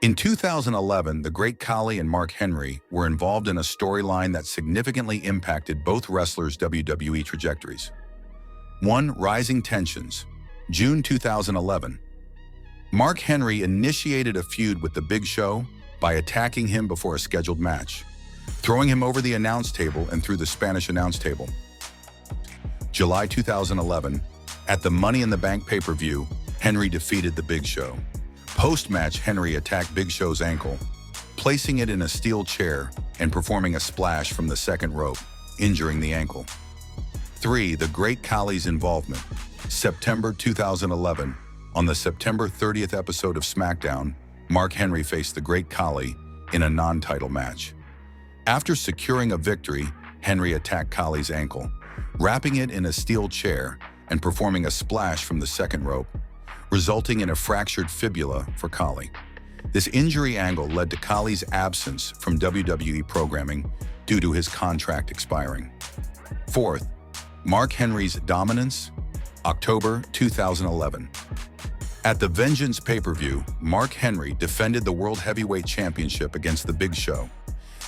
In 2011, the great Khali and Mark Henry were involved in a storyline that significantly impacted both wrestlers' WWE trajectories. 1. Rising tensions. June 2011. Mark Henry initiated a feud with The Big Show by attacking him before a scheduled match, throwing him over the announce table and through the Spanish announce table. July 2011. At the Money in the Bank pay-per-view, Henry defeated The Big Show. Post-match, Henry attacked Big Show's ankle, placing it in a steel chair and performing a splash from the second rope, injuring the ankle. 3. The Great Khali's involvement. September 2011. On the September 30th episode of SmackDown, Mark Henry faced the Great Khali in a non-title match. After securing a victory, Henry attacked Khali's ankle, wrapping it in a steel chair and performing a splash from the second rope, resulting in a fractured fibula for Khali. This injury angle led to Khali's absence from WWE programming due to his contract expiring. 4th, Mark Henry's dominance. October 2011. At the Vengeance pay-per-view, Mark Henry defended the World Heavyweight Championship against The Big Show.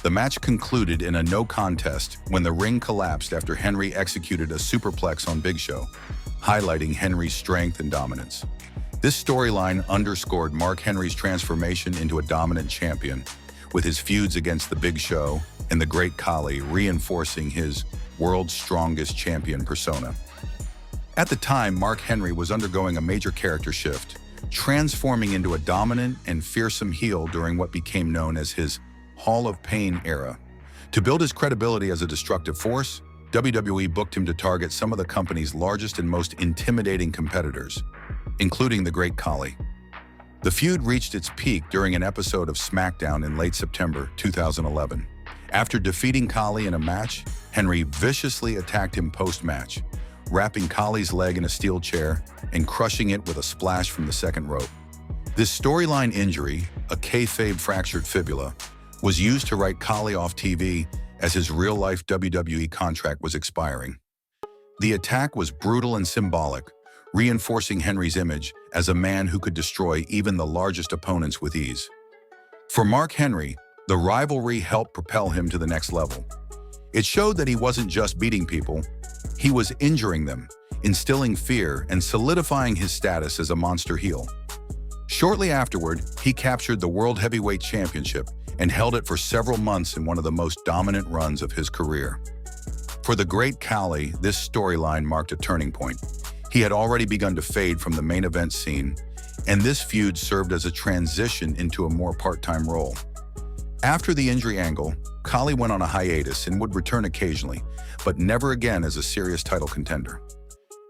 The match concluded in a no contest when the ring collapsed after Henry executed a superplex on Big Show, highlighting Henry's strength and dominance. This storyline underscored Mark Henry's transformation into a dominant champion, with his feuds against The Big Show and the Great Khali reinforcing his world's strongest champion persona. At the time, Mark Henry was undergoing a major character shift, transforming into a dominant and fearsome heel during what became known as his Hall of Pain era. To build his credibility as a destructive force, WWE booked him to target some of the company's largest and most intimidating competitors, including the Great Khali. The feud reached its peak during an episode of SmackDown in late September 2011. After defeating Khali in a match, Henry viciously attacked him post-match, wrapping Khali's leg in a steel chair and crushing it with a splash from the second rope. This storyline injury, a kayfabe fractured fibula, was used to write Khali off TV as his real-life WWE contract was expiring. The attack was brutal and symbolic, reinforcing Henry's image as a man who could destroy even the largest opponents with ease. For Mark Henry, the rivalry helped propel him to the next level. It showed that he wasn't just beating people, he was injuring them, instilling fear and solidifying his status as a monster heel. Shortly afterward, he captured the World Heavyweight Championship and held it for several months in one of the most dominant runs of his career. For the Great Khali, this storyline marked a turning point. He had already begun to fade from the main event scene, and this feud served as a transition into a more part-time role. After the injury angle, Khali went on a hiatus and would return occasionally, but never again as a serious title contender.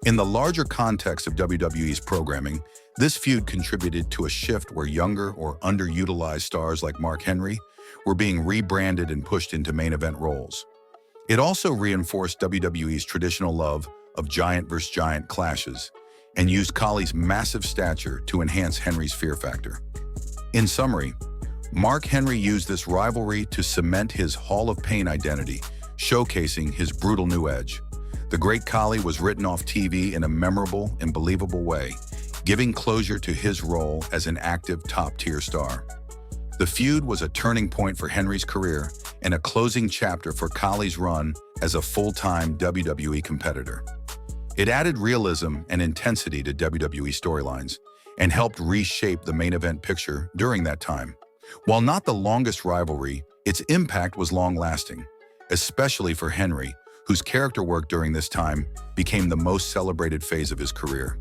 In the larger context of WWE's programming, this feud contributed to a shift where younger or underutilized stars like Mark Henry were being rebranded and pushed into main event roles. It also reinforced WWE's traditional love of giant versus giant clashes and used Khali's massive stature to enhance Henry's fear factor. In summary, Mark Henry used this rivalry to cement his Hall of Pain identity, showcasing his brutal new edge. The Great Khali was written off TV in a memorable and believable way, giving closure to his role as an active top-tier star. The feud was a turning point for Henry's career and a closing chapter for Khali's run as a full-time WWE competitor. It added realism and intensity to WWE storylines and helped reshape the main event picture during that time. While not the longest rivalry, its impact was long-lasting, especially for Henry, whose character work during this time became the most celebrated phase of his career.